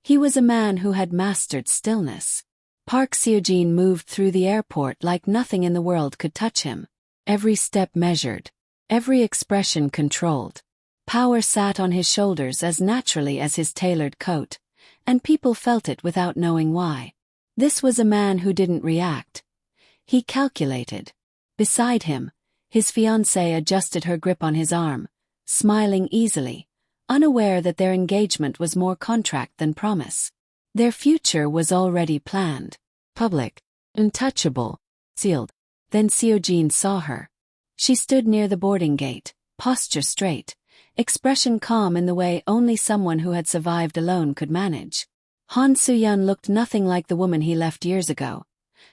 He was a man who had mastered stillness. Park Seo-jin moved through the airport like nothing in the world could touch him. Every step measured, every expression controlled. Power sat on his shoulders as naturally as his tailored coat, and people felt it without knowing why. This was a man who didn't react. He calculated. Beside him, his fiancée adjusted her grip on his arm, smiling easily, unaware that their engagement was more contract than promise. Their future was already planned. Public, untouchable, sealed. Then Seo-jin saw her. She stood near the boarding gate, posture straight, expression calm in the way only someone who had survived alone could manage. Han Soo-yeon looked nothing like the woman he left years ago.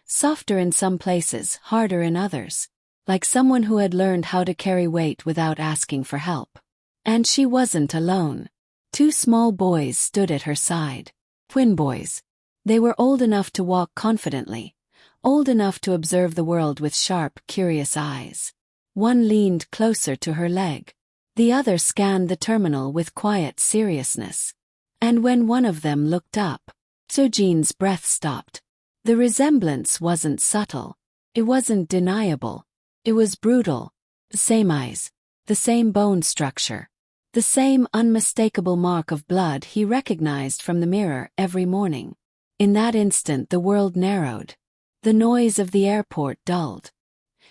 Softer in some places, harder in others. Like someone who had learned how to carry weight without asking for help. And she wasn't alone. 2 small boys stood at her side. Twin boys. They were old enough to walk confidently, old enough to observe the world with sharp, curious eyes. One leaned closer to her leg. The other scanned the terminal with quiet seriousness. And when one of them looked up, Seo-jin's breath stopped. The resemblance wasn't subtle. It wasn't deniable. It was brutal. The same eyes. The same bone structure. The same unmistakable mark of blood he recognized from the mirror every morning. In that instant the world narrowed. The noise of the airport dulled.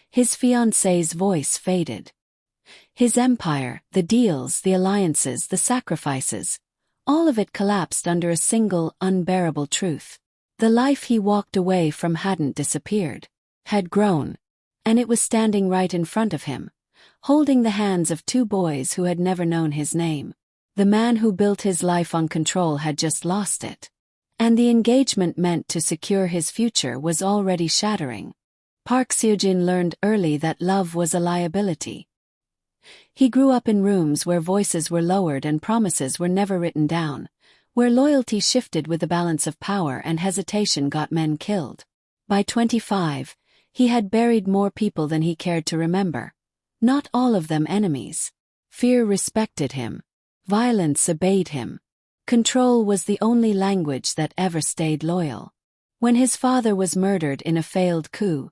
His fiancée's voice faded. His empire, the deals, the alliances, the sacrifices, all of it collapsed under a single, unbearable truth. The life he walked away from hadn't disappeared, had grown, and it was standing right in front of him, holding the hands of 2 boys who had never known his name. The man who built his life on control had just lost it. And the engagement meant to secure his future was already shattering. Park Seo-jin learned early that love was a liability. He grew up in rooms where voices were lowered and promises were never written down, where loyalty shifted with the balance of power and hesitation got men killed. By 25, he had buried more people than he cared to remember. Not all of them enemies. Fear respected him. Violence obeyed him. Control was the only language that ever stayed loyal. When his father was murdered in a failed coup,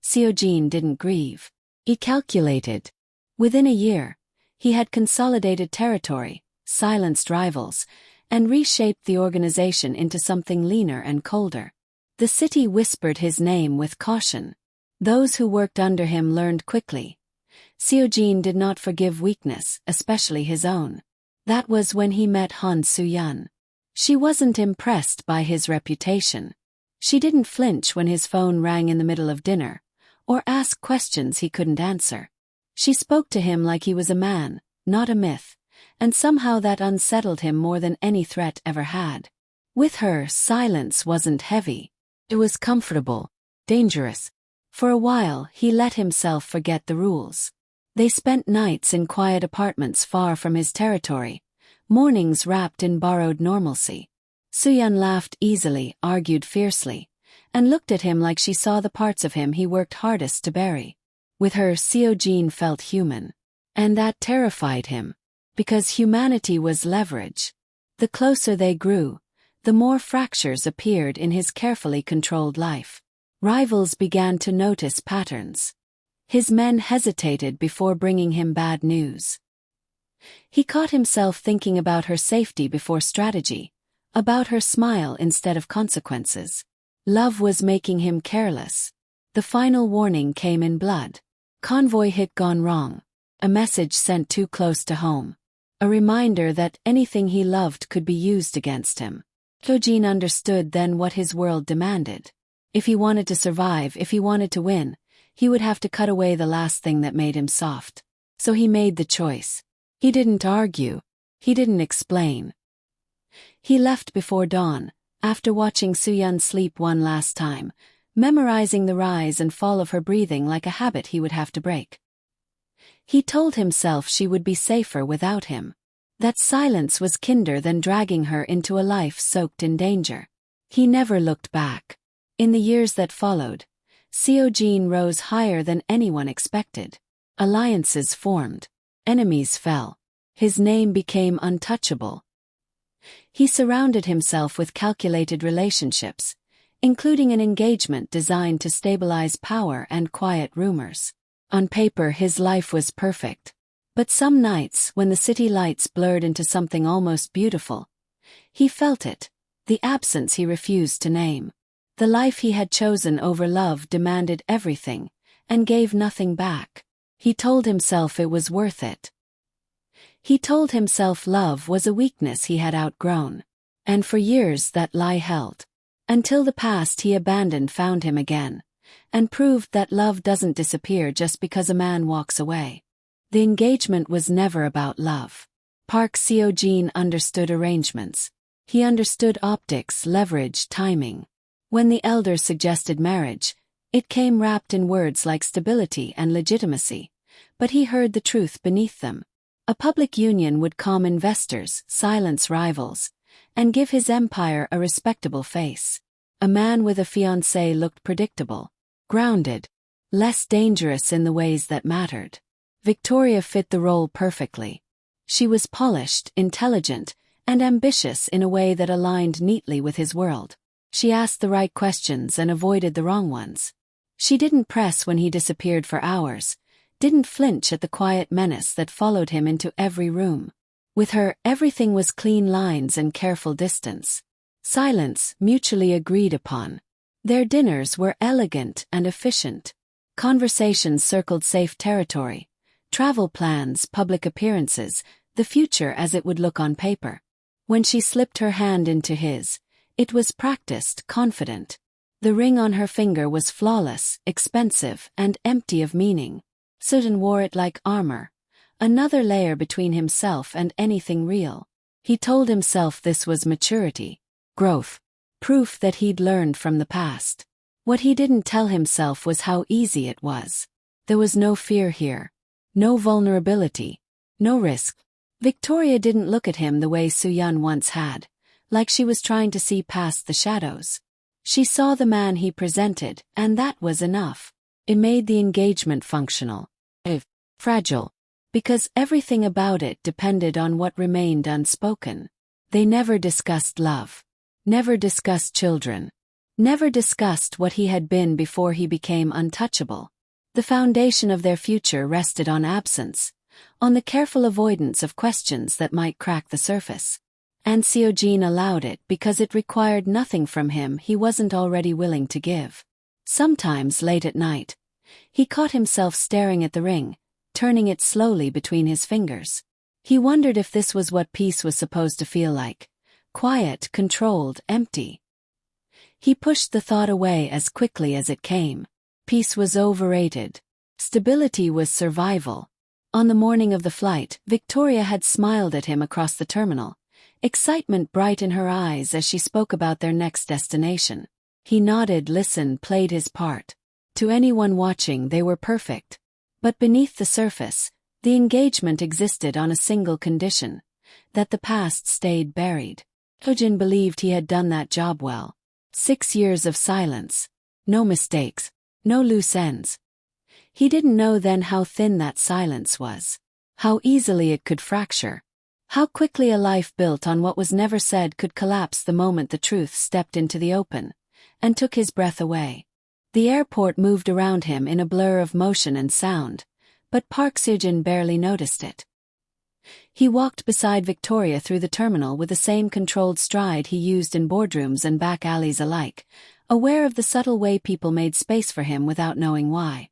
Seo-jin didn't grieve. He calculated. Within a year, he had consolidated territory, silenced rivals, and reshaped the organization into something leaner and colder. The city whispered his name with caution. Those who worked under him learned quickly. Seo-jin did not forgive weakness, especially his own. That was when he met Han Soo-yeon. She wasn't impressed by his reputation. She didn't flinch when his phone rang in the middle of dinner, or ask questions he couldn't answer. She spoke to him like he was a man, not a myth, and somehow that unsettled him more than any threat ever had. With her, silence wasn't heavy. It was comfortable, dangerous. For a while, he let himself forget the rules. They spent nights in quiet apartments far from his territory, mornings wrapped in borrowed normalcy. Soo-yeon laughed easily, argued fiercely, and looked at him like she saw the parts of him he worked hardest to bury. With her, Seo-jin felt human. And that terrified him, because humanity was leverage. The closer they grew, the more fractures appeared in his carefully controlled life. Rivals began to notice patterns. His men hesitated before bringing him bad news. He caught himself thinking about her safety before strategy, about her smile instead of consequences. Love was making him careless. The final warning came in blood. Convoy hit gone wrong. A message sent too close to home. A reminder that anything he loved could be used against him. Seo-jin understood then what his world demanded. If he wanted to survive, if he wanted to win, he would have to cut away the last thing that made him soft. So he made the choice. He didn't argue. He didn't explain. He left before dawn, after watching Soo-yeon sleep one last time, memorizing the rise and fall of her breathing like a habit he would have to break. He told himself she would be safer without him. That silence was kinder than dragging her into a life soaked in danger. He never looked back. In the years that followed, Seo-jin rose higher than anyone expected. Alliances formed. Enemies fell. His name became untouchable. He surrounded himself with calculated relationships, including an engagement designed to stabilize power and quiet rumors. On paper, his life was perfect. But some nights, when the city lights blurred into something almost beautiful, he felt it, the absence he refused to name. The life he had chosen over love demanded everything, and gave nothing back. He told himself it was worth it. He told himself love was a weakness he had outgrown. And for years that lie held. Until the past he abandoned found him again, and proved that love doesn't disappear just because a man walks away. The engagement was never about love. Park Seo-jin understood arrangements. He understood optics, leverage, timing. When the elders suggested marriage, it came wrapped in words like stability and legitimacy, but he heard the truth beneath them. A public union would calm investors, silence rivals, and give his empire a respectable face. A man with a fiancée looked predictable, grounded, less dangerous in the ways that mattered. Victoria fit the role perfectly. She was polished, intelligent, and ambitious in a way that aligned neatly with his world. She asked the right questions and avoided the wrong ones. She didn't press when he disappeared for hours, didn't flinch at the quiet menace that followed him into every room. With her, everything was clean lines and careful distance. Silence, mutually agreed upon. Their dinners were elegant and efficient. Conversations circled safe territory. Travel plans, public appearances, the future as it would look on paper. When she slipped her hand into his, it was practiced, confident. The ring on her finger was flawless, expensive, and empty of meaning. Seo-jin wore it like armor, another layer between himself and anything real. He told himself this was maturity, growth, proof that he'd learned from the past. What he didn't tell himself was how easy it was. There was no fear here, no vulnerability, no risk. Victoria didn't look at him the way Soo-jin once had, like she was trying to see past the shadows. She saw the man he presented, and that was enough. It made the engagement functional, if fragile, because everything about it depended on what remained unspoken. They never discussed love, never discussed children, never discussed what he had been before he became untouchable. The foundation of their future rested on absence, on the careful avoidance of questions that might crack the surface. And Seo-jin allowed it because it required nothing from him he wasn't already willing to give. Sometimes late at night, he caught himself staring at the ring, turning it slowly between his fingers. He wondered if this was what peace was supposed to feel like. Quiet, controlled, empty. He pushed the thought away as quickly as it came. Peace was overrated. Stability was survival. On the morning of the flight, Victoria had smiled at him across the terminal, excitement bright in her eyes as she spoke about their next destination. He nodded, listened, played his part. To anyone watching, they were perfect. But beneath the surface, the engagement existed on a single condition, that the past stayed buried. Seo-jin believed he had done that job well. 6 years of silence. No mistakes. No loose ends. He didn't know then how thin that silence was. How easily it could fracture. How quickly a life built on what was never said could collapse the moment the truth stepped into the open, and took his breath away. The airport moved around him in a blur of motion and sound, but Park Seo-jin barely noticed it. He walked beside Victoria through the terminal with the same controlled stride he used in boardrooms and back alleys alike, aware of the subtle way people made space for him without knowing why.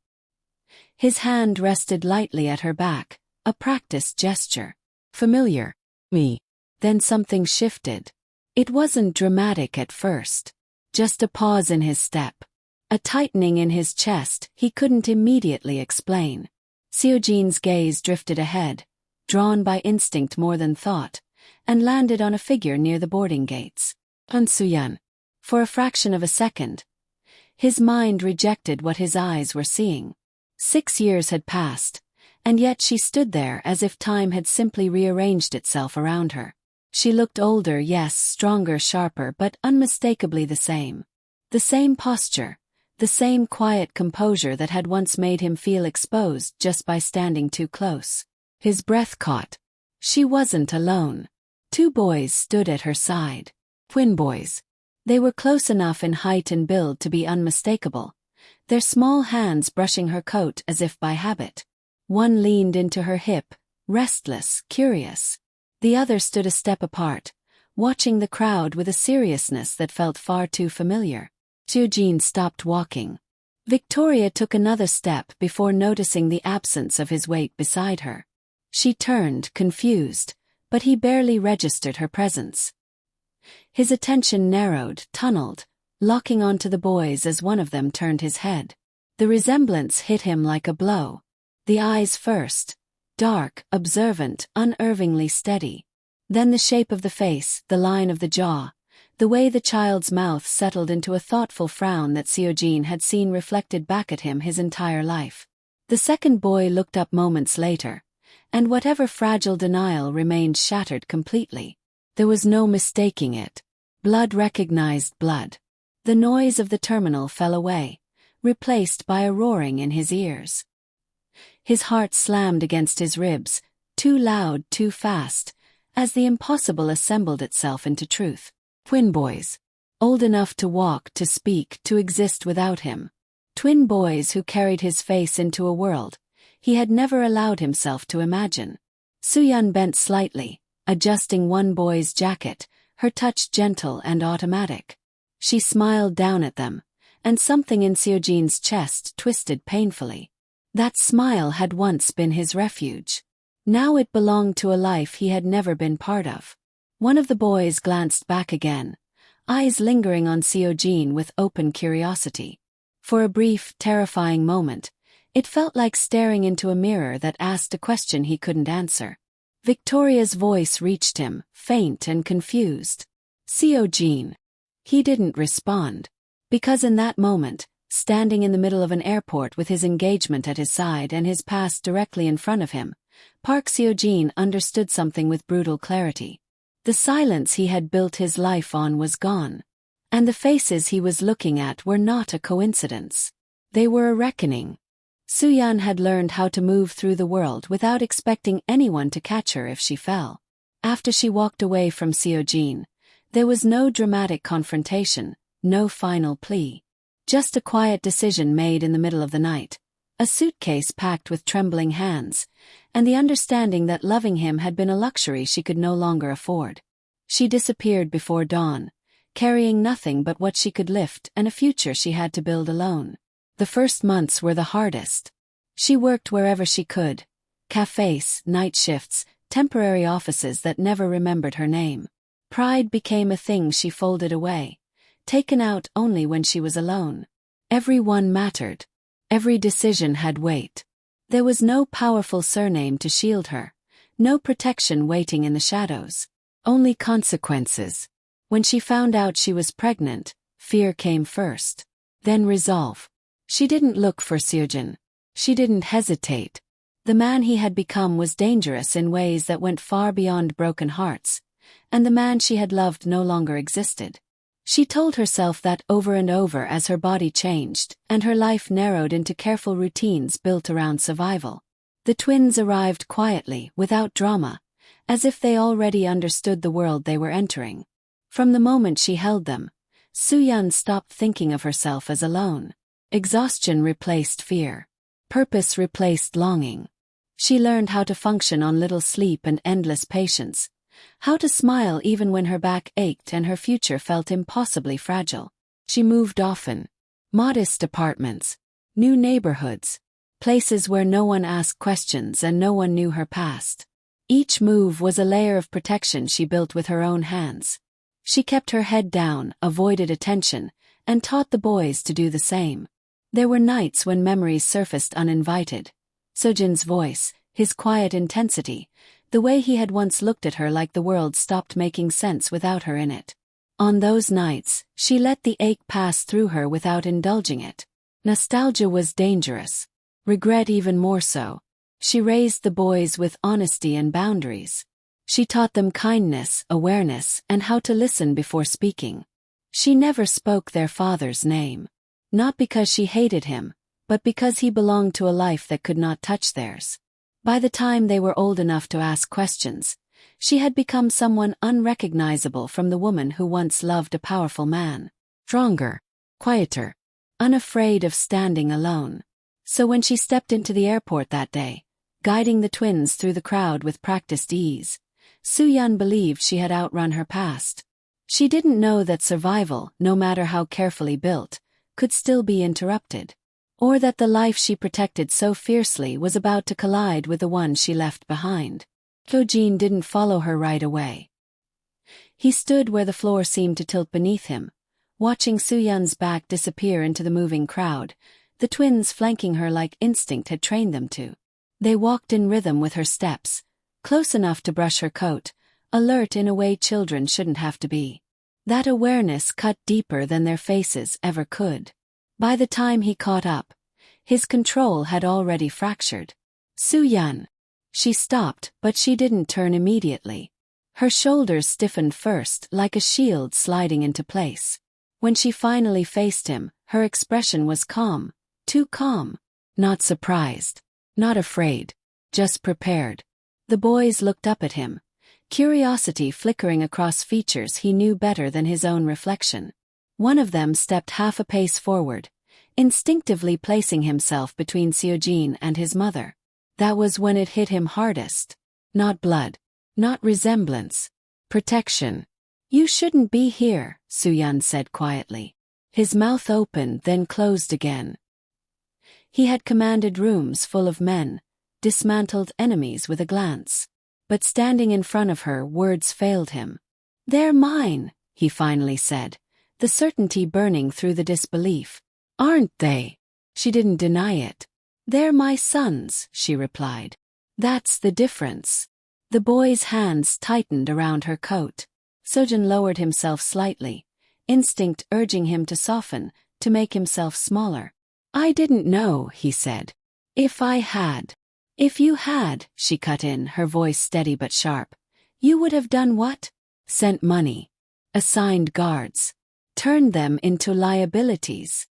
His hand rested lightly at her back, a practiced gesture. Familiar. Me. Then something shifted. It wasn't dramatic at first. Just a pause in his step. A tightening in his chest he couldn't immediately explain. Seo-jin's gaze drifted ahead, drawn by instinct more than thought, and landed on a figure near the boarding gates. Soo-jin. For a fraction of a second, his mind rejected what his eyes were seeing. 6 years had passed, and yet she stood there as if time had simply rearranged itself around her. She looked older, yes, stronger, sharper, but unmistakably the same. The same posture, the same quiet composure that had once made him feel exposed just by standing too close. His breath caught. She wasn't alone. Two boys stood at her side. Twin boys. They were close enough in height and build to be unmistakable, their small hands brushing her coat as if by habit. One leaned into her hip, restless, curious. The other stood a step apart, watching the crowd with a seriousness that felt far too familiar. Seo-jin stopped walking. Victoria took another step before noticing the absence of his weight beside her. She turned, confused, but he barely registered her presence. His attention narrowed, tunneled, locking onto the boys as one of them turned his head. The resemblance hit him like a blow. The eyes first, dark, observant, unervingly steady. Then the shape of the face, the line of the jaw, the way the child's mouth settled into a thoughtful frown that Seo-jin had seen reflected back at him his entire life. The second boy looked up moments later, and whatever fragile denial remained shattered completely. There was no mistaking it. Blood recognized blood. The noise of the terminal fell away, replaced by a roaring in his ears. His heart slammed against his ribs, too loud, too fast, as the impossible assembled itself into truth. Twin boys. Old enough to walk, to speak, to exist without him. Twin boys who carried his face into a world he had never allowed himself to imagine. Soo-yeon bent slightly, adjusting one boy's jacket, her touch gentle and automatic. She smiled down at them, and something in Seo-jin's chest twisted painfully. That smile had once been his refuge. Now it belonged to a life he had never been part of. One of the boys glanced back again, eyes lingering on Seo-jin with open curiosity. For a brief, terrifying moment, it felt like staring into a mirror that asked a question he couldn't answer. Victoria's voice reached him, faint and confused. Seo-jin. He didn't respond. Because in that moment, standing in the middle of an airport with his engagement at his side and his past directly in front of him, Park Seo-jin understood something with brutal clarity. The silence he had built his life on was gone. And the faces he was looking at were not a coincidence. They were a reckoning. Soo-yeon had learned how to move through the world without expecting anyone to catch her if she fell. After she walked away from Seo-jin, there was no dramatic confrontation, no final plea. Just a quiet decision made in the middle of the night, a suitcase packed with trembling hands, and the understanding that loving him had been a luxury she could no longer afford. She disappeared before dawn, carrying nothing but what she could lift and a future she had to build alone. The first months were the hardest. She worked wherever she could, cafes, night shifts, temporary offices that never remembered her name. Pride became a thing she folded away, taken out only when she was alone. Every one mattered. Every decision had weight. There was no powerful surname to shield her, no protection waiting in the shadows. Only consequences. When she found out she was pregnant, fear came first. Then resolve. She didn't look for Seo-jin. She didn't hesitate. The man he had become was dangerous in ways that went far beyond broken hearts, and the man she had loved no longer existed. She told herself that over and over as her body changed, and her life narrowed into careful routines built around survival. The twins arrived quietly, without drama, as if they already understood the world they were entering. From the moment she held them, Soo-yeon stopped thinking of herself as alone. Exhaustion replaced fear. Purpose replaced longing. She learned how to function on little sleep and endless patience, how to smile even when her back ached and her future felt impossibly fragile. She moved often. Modest apartments, new neighborhoods, places where no one asked questions and no one knew her past. Each move was a layer of protection she built with her own hands. She kept her head down, avoided attention, and taught the boys to do the same. There were nights when memories surfaced uninvited. Seo-jin's voice, his quiet intensity, the way he had once looked at her like the world stopped making sense without her in it. On those nights, she let the ache pass through her without indulging it. Nostalgia was dangerous. Regret even more so. She raised the boys with honesty and boundaries. She taught them kindness, awareness, and how to listen before speaking. She never spoke their father's name. Not because she hated him, but because he belonged to a life that could not touch theirs. By the time they were old enough to ask questions, She had become someone unrecognizable from the woman who once loved a powerful man. Stronger, quieter, unafraid of standing alone. So when she stepped into the airport that day, guiding the twins through the crowd with practiced ease, Soo-jin believed she had outrun her past. She didn't know that survival, no matter how carefully built, could still be interrupted. Or that the life she protected so fiercely was about to collide with the one she left behind. Seo-jin didn't follow her right away. He stood where the floor seemed to tilt beneath him, watching Soo-jun's back disappear into the moving crowd, the twins flanking her like instinct had trained them to. They walked in rhythm with her steps, close enough to brush her coat, alert in a way children shouldn't have to be. That awareness cut deeper than their faces ever could. By the time he caught up, his control had already fractured. Soo-jin. She stopped, but she didn't turn immediately. Her shoulders stiffened first, like a shield sliding into place. When she finally faced him, her expression was calm, too calm. Not surprised, not afraid, just prepared. The boys looked up at him, curiosity flickering across features he knew better than his own reflection. One of them stepped half a pace forward, instinctively placing himself between Seo-jin and his mother. That was when it hit him hardest. Not blood, not resemblance, protection. "You shouldn't be here," Soo-jin said quietly. His mouth opened then closed again. He had commanded rooms full of men, dismantled enemies with a glance. But standing in front of her, words failed him. "They're mine," he finally said, the certainty burning through the disbelief. "Aren't they?" She didn't deny it. "They're my sons," she replied. "That's the difference." The boy's hands tightened around her coat. Seo-jin lowered himself slightly, instinct urging him to soften, to make himself smaller. "I didn't know," he said. "If I had." "If you had," she cut in, her voice steady but sharp, "you would have done what? Sent money. Assigned guards. Turned them into liabilities."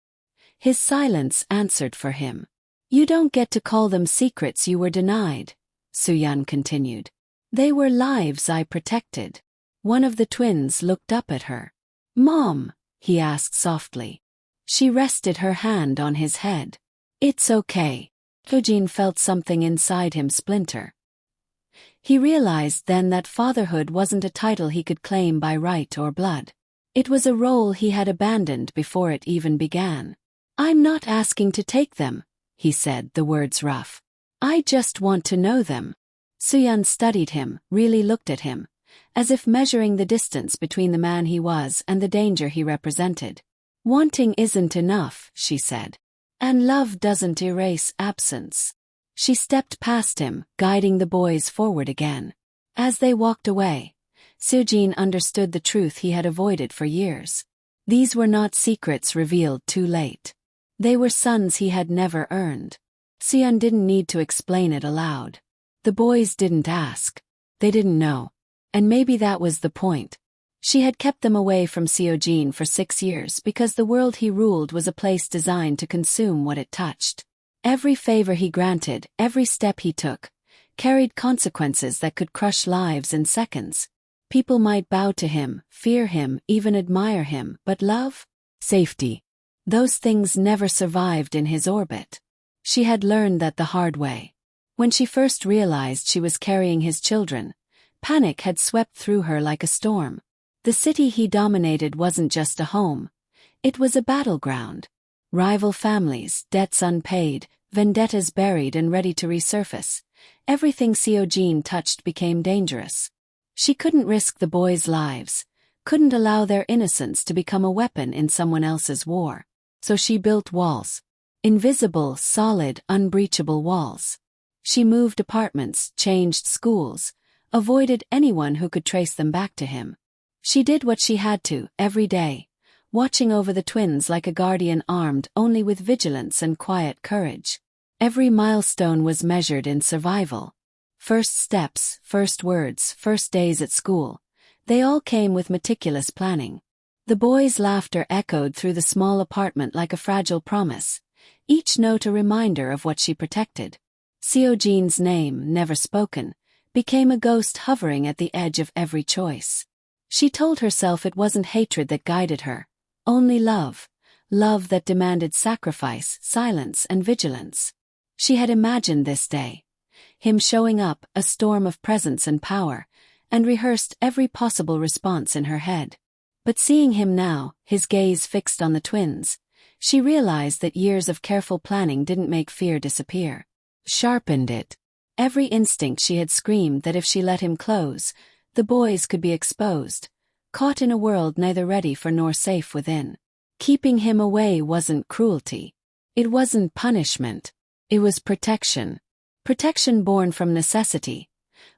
His silence answered for him. "You don't get to call them secrets you were denied," Soo-jin continued. "They were lives I protected." One of the twins looked up at her. "Mom?" he asked softly. She rested her hand on his head. "It's okay." Seo-jin felt something inside him splinter. He realized then that fatherhood wasn't a title he could claim by right or blood. It was a role he had abandoned before it even began. "I'm not asking to take them," he said, the words rough. "I just want to know them." Soo-jin studied him, really looked at him, as if measuring the distance between the man he was and the danger he represented. "Wanting isn't enough," she said. "And love doesn't erase absence." She stepped past him, guiding the boys forward again. As they walked away, Seo-jin understood the truth he had avoided for years. These were not secrets revealed too late. They were sons he had never earned. Seo-jin didn't need to explain it aloud. The boys didn't ask. They didn't know. And maybe that was the point. She had kept them away from Seo-jin for 6 years because the world he ruled was a place designed to consume what it touched. Every favor he granted, every step he took, carried consequences that could crush lives in seconds. People might bow to him, fear him, even admire him, but love? Safety. Those things never survived in his orbit. She had learned that the hard way. When she first realized she was carrying his children, panic had swept through her like a storm. The city he dominated wasn't just a home. It was a battleground. Rival families, debts unpaid, vendettas buried and ready to resurface. Everything Seo-jin touched became dangerous. She couldn't risk the boys' lives, couldn't allow their innocence to become a weapon in someone else's war. So she built walls. Invisible, solid, unbreachable walls. She moved apartments, changed schools, avoided anyone who could trace them back to him. She did what she had to, every day, watching over the twins like a guardian armed only with vigilance and quiet courage. Every milestone was measured in survival. First steps, first words, first days at school. They all came with meticulous planning. The boys' laughter echoed through the small apartment like a fragile promise, each note a reminder of what she protected. Seo-jin's name, never spoken, became a ghost hovering at the edge of every choice. She told herself it wasn't hatred that guided her, only love. Love that demanded sacrifice, silence, and vigilance. She had imagined this day. Him showing up, a storm of presence and power, and rehearsed every possible response in her head. But seeing him now, his gaze fixed on the twins, she realized that years of careful planning didn't make fear disappear. Sharpened it. Every instinct she had screamed that if she let him close, the boys could be exposed, caught in a world neither ready for nor safe within. Keeping him away wasn't cruelty. It wasn't punishment. It was protection. Protection born from necessity.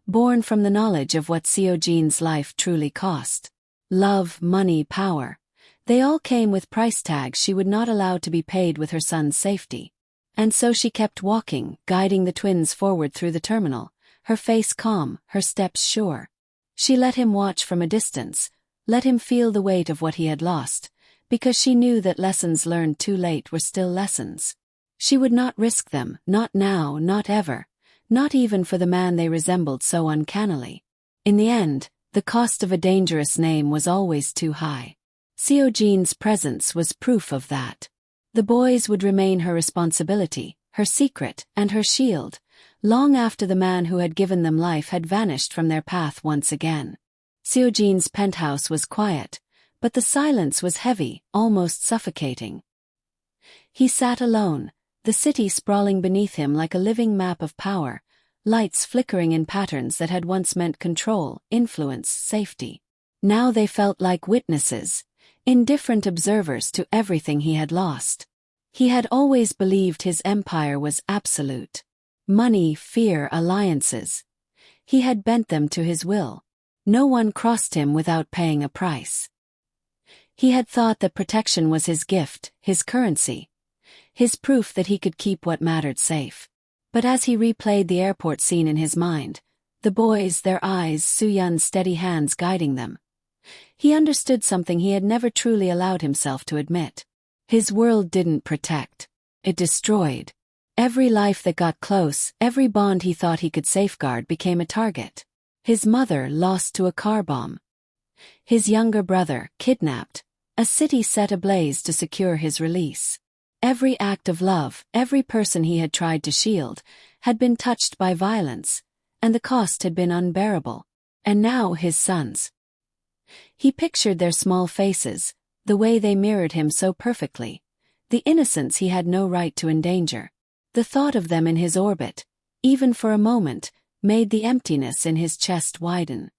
Born from the knowledge of what Seo-jin's life truly cost. Love, money, power. They all came with price tags she would not allow to be paid with her son's safety. And so she kept walking, guiding the twins forward through the terminal, her face calm, her steps sure. She let him watch from a distance, let him feel the weight of what he had lost, because she knew that lessons learned too late were still lessons. She would not risk them, not now, not ever, not even for the man they resembled so uncannily. In the end, the cost of a dangerous name was always too high. Seo-jin's presence was proof of that. The boys would remain her responsibility, her secret, and her shield, long after the man who had given them life had vanished from their path once again. Seo-jin's penthouse was quiet, but the silence was heavy, almost suffocating. He sat alone, the city sprawling beneath him like a living map of power, lights flickering in patterns that had once meant control, influence, safety. Now they felt like witnesses, indifferent observers to everything he had lost. He had always believed his empire was absolute. Money, fear, alliances. He had bent them to his will. No one crossed him without paying a price. He had thought that protection was his gift, his currency, his proof that he could keep what mattered safe. But as he replayed the airport scene in his mind, the boys, their eyes, Soo-yun's steady hands guiding them, he understood something he had never truly allowed himself to admit. His world didn't protect. It destroyed. Every life that got close, every bond he thought he could safeguard became a target. His mother lost to a car bomb. His younger brother kidnapped. A city set ablaze to secure his release. Every act of love, every person he had tried to shield, had been touched by violence, and the cost had been unbearable. And now his sons. He pictured their small faces, the way they mirrored him so perfectly, the innocence he had no right to endanger. The thought of them in his orbit, even for a moment, made the emptiness in his chest widen.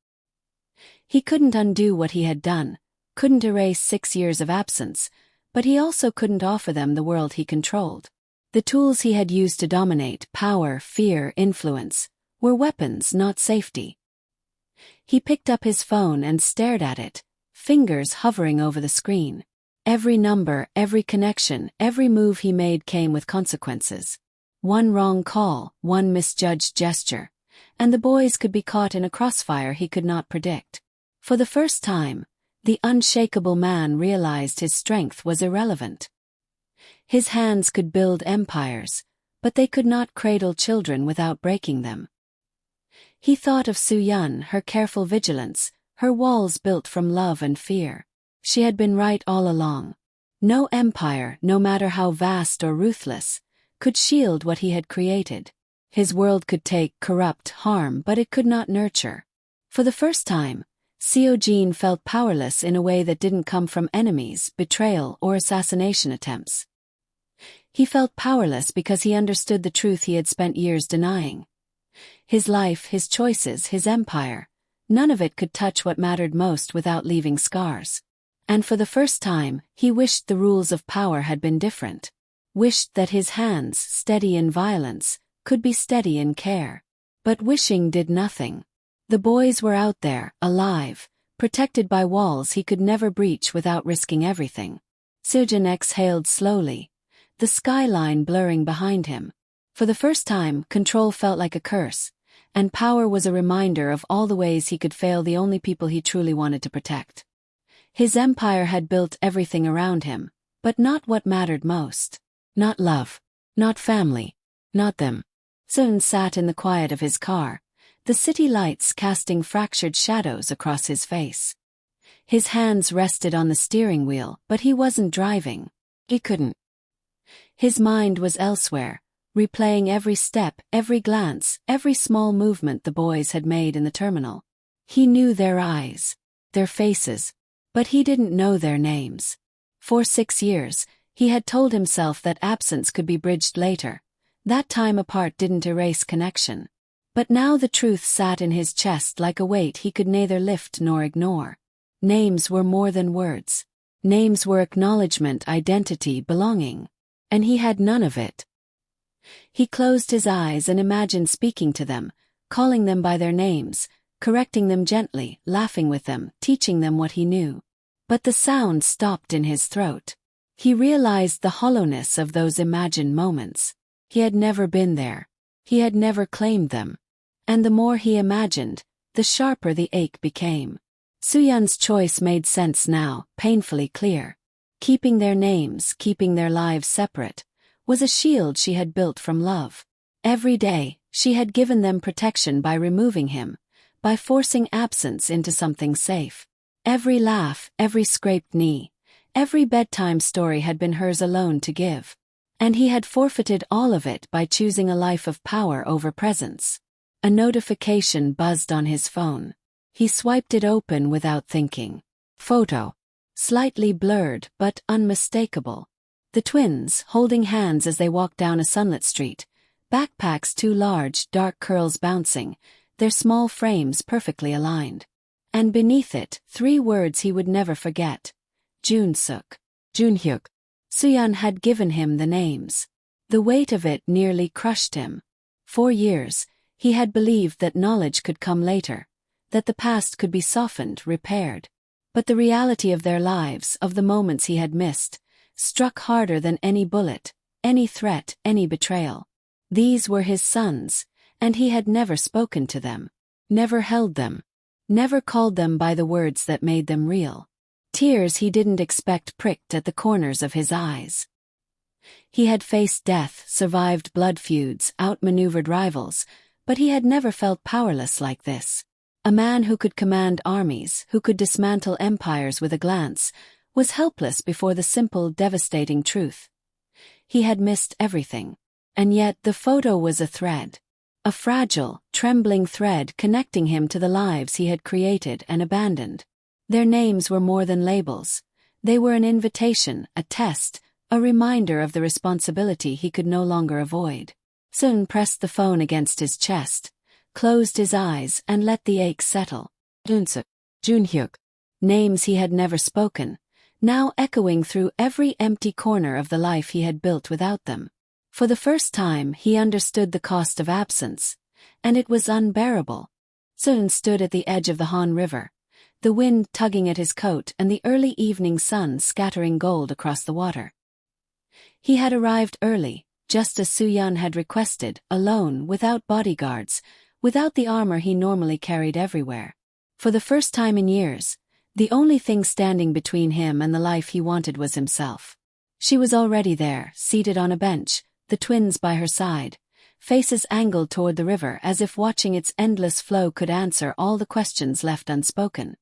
He couldn't undo what he had done, couldn't erase 6 years of absence, but he also couldn't offer them the world he controlled. The tools he had used to dominate, power, fear, influence, were weapons, not safety. He picked up his phone and stared at it, fingers hovering over the screen. Every number, every connection, every move he made came with consequences. One wrong call, one misjudged gesture, and the boys could be caught in a crossfire he could not predict. For the first time, the unshakable man realized his strength was irrelevant. His hands could build empires, but they could not cradle children without breaking them. He thought of Soo-yun, her careful vigilance, her walls built from love and fear. She had been right all along. No empire, no matter how vast or ruthless, could shield what he had created. His world could take, corrupt, harm, but it could not nurture. For the first time, Seo-jin felt powerless in a way that didn't come from enemies, betrayal, or assassination attempts. He felt powerless because he understood the truth he had spent years denying. His life, his choices, his empire, none of it could touch what mattered most without leaving scars. And for the first time, he wished the rules of power had been different. Wished that his hands, steady in violence, could be steady in care. But wishing did nothing. The boys were out there, alive, protected by walls he could never breach without risking everything. Seo-jin exhaled slowly, the skyline blurring behind him. For the first time, control felt like a curse, and power was a reminder of all the ways he could fail the only people he truly wanted to protect. His empire had built everything around him, but not what mattered most. Not love. Not family. Not them. Seo-jin sat in the quiet of his car, the city lights casting fractured shadows across his face. His hands rested on the steering wheel, but he wasn't driving. He couldn't. His mind was elsewhere, replaying every step, every glance, every small movement the boys had made in the terminal. He knew their eyes, their faces, but he didn't know their names. For 6 years, he had told himself that absence could be bridged later. That time apart didn't erase connection. But now the truth sat in his chest like a weight he could neither lift nor ignore. Names were more than words. Names were acknowledgement, identity, belonging. And he had none of it. He closed his eyes and imagined speaking to them, calling them by their names, correcting them gently, laughing with them, teaching them what he knew. But the sound stopped in his throat. He realized the hollowness of those imagined moments. He had never been there. He had never claimed them. And the more he imagined, the sharper the ache became. Soo-jun's choice made sense now, painfully clear. Keeping their names, keeping their lives separate, was a shield she had built from love. Every day, she had given them protection by removing him, by forcing absence into something safe. Every laugh, every scraped knee, every bedtime story had been hers alone to give. And he had forfeited all of it by choosing a life of power over presence. A notification buzzed on his phone. He swiped it open without thinking. Photo. Slightly blurred, but unmistakable. The twins, holding hands as they walked down a sunlit street, backpacks too large, dark curls bouncing, their small frames perfectly aligned. And beneath it, 3 words he would never forget. Junseok. Junhyuk. Soo-jun had given him the names. The weight of it nearly crushed him. For years, he had believed that knowledge could come later, that the past could be softened, repaired. But the reality of their lives, of the moments he had missed, struck harder than any bullet, any threat, any betrayal. These were his sons, and he had never spoken to them, never held them, never called them by the words that made them real. Tears he didn't expect pricked at the corners of his eyes. He had faced death, survived blood feuds, outmaneuvered rivals, but he had never felt powerless like this. A man who could command armies, who could dismantle empires with a glance, was helpless before the simple, devastating truth. He had missed everything. And yet the photo was a thread. A fragile, trembling thread connecting him to the lives he had created and abandoned. Their names were more than labels. They were an invitation, a test, a reminder of the responsibility he could no longer avoid. Soo-jun pressed the phone against his chest, closed his eyes and let the ache settle. Junseok, Junhyuk. Names he had never spoken, now echoing through every empty corner of the life he had built without them. For the first time he understood the cost of absence, and it was unbearable. Soo-jun stood at the edge of the Han River, the wind tugging at his coat and the early evening sun scattering gold across the water. He had arrived early, just as Soo-jun had requested, alone, without bodyguards, without the armor he normally carried everywhere. For the first time in years, the only thing standing between him and the life he wanted was himself. She was already there, seated on a bench, the twins by her side, faces angled toward the river as if watching its endless flow could answer all the questions left unspoken.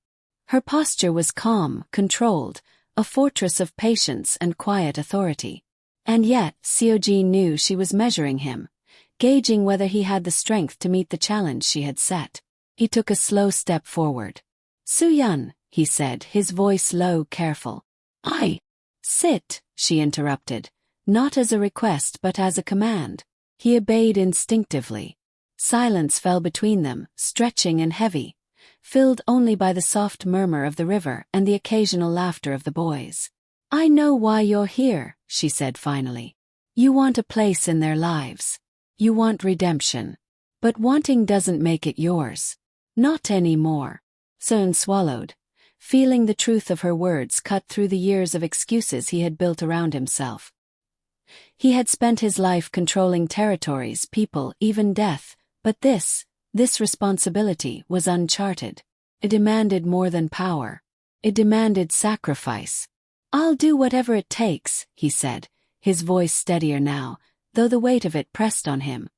Her posture was calm, controlled, a fortress of patience and quiet authority. And yet, Seo-jin knew she was measuring him, gauging whether he had the strength to meet the challenge she had set. He took a slow step forward. "Soo-jun," he said, his voice low, careful. "Sit," she interrupted, not as a request but as a command. He obeyed instinctively. Silence fell between them, stretching and heavy, filled only by the soft murmur of the river and the occasional laughter of the boys. "I know why you're here," she said finally. "You want a place in their lives. You want redemption. But wanting doesn't make it yours. Not anymore." Soo-jun swallowed, feeling the truth of her words cut through the years of excuses he had built around himself. He had spent his life controlling territories, people, even death, but this responsibility was uncharted. It demanded more than power. It demanded sacrifice. "I'll do whatever it takes," he said, his voice steadier now, though the weight of it pressed on him.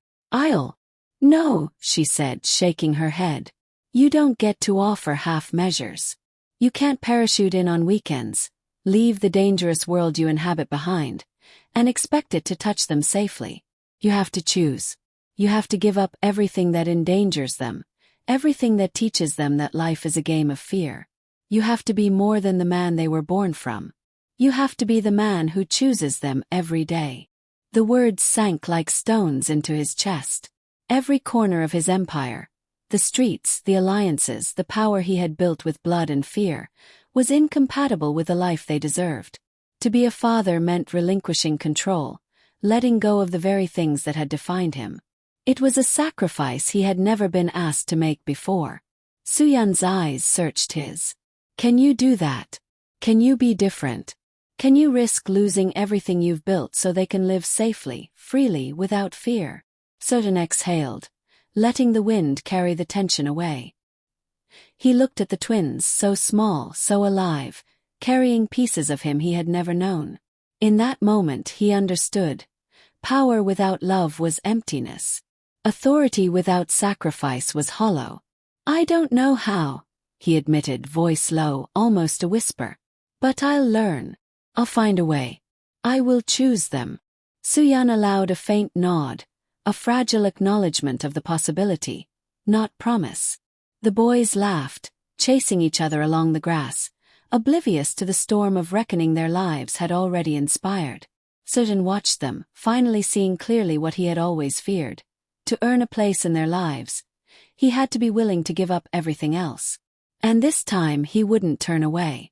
No, she said, shaking her head. You don't get to offer half measures. You can't parachute in on weekends, leave the dangerous world you inhabit behind, and expect it to touch them safely. You have to choose. You have to give up everything that endangers them, everything that teaches them that life is a game of fear. You have to be more than the man they were born from. You have to be the man who chooses them every day. The words sank like stones into his chest. Every corner of his empire, the streets, the alliances, the power he had built with blood and fear, was incompatible with the life they deserved. To be a father meant relinquishing control, letting go of the very things that had defined him. It was a sacrifice he had never been asked to make before. Soo-yeon's eyes searched his. Can you do that? Can you be different? Can you risk losing everything you've built so they can live safely, freely, without fear? Seo-jin exhaled, letting the wind carry the tension away. He looked at the twins, so small, so alive, carrying pieces of him he had never known. In that moment he understood. Power without love was emptiness. Authority without sacrifice was hollow. I don't know how, he admitted, voice low, almost a whisper. But I'll learn. I'll find a way. I will choose them. Soo-yeon allowed a faint nod, a fragile acknowledgement of the possibility, not promise. The boys laughed, chasing each other along the grass, oblivious to the storm of reckoning their lives had already inspired. Seo-jin watched them, finally seeing clearly what he had always feared. To earn a place in their lives, he had to be willing to give up everything else. And this time he wouldn't turn away.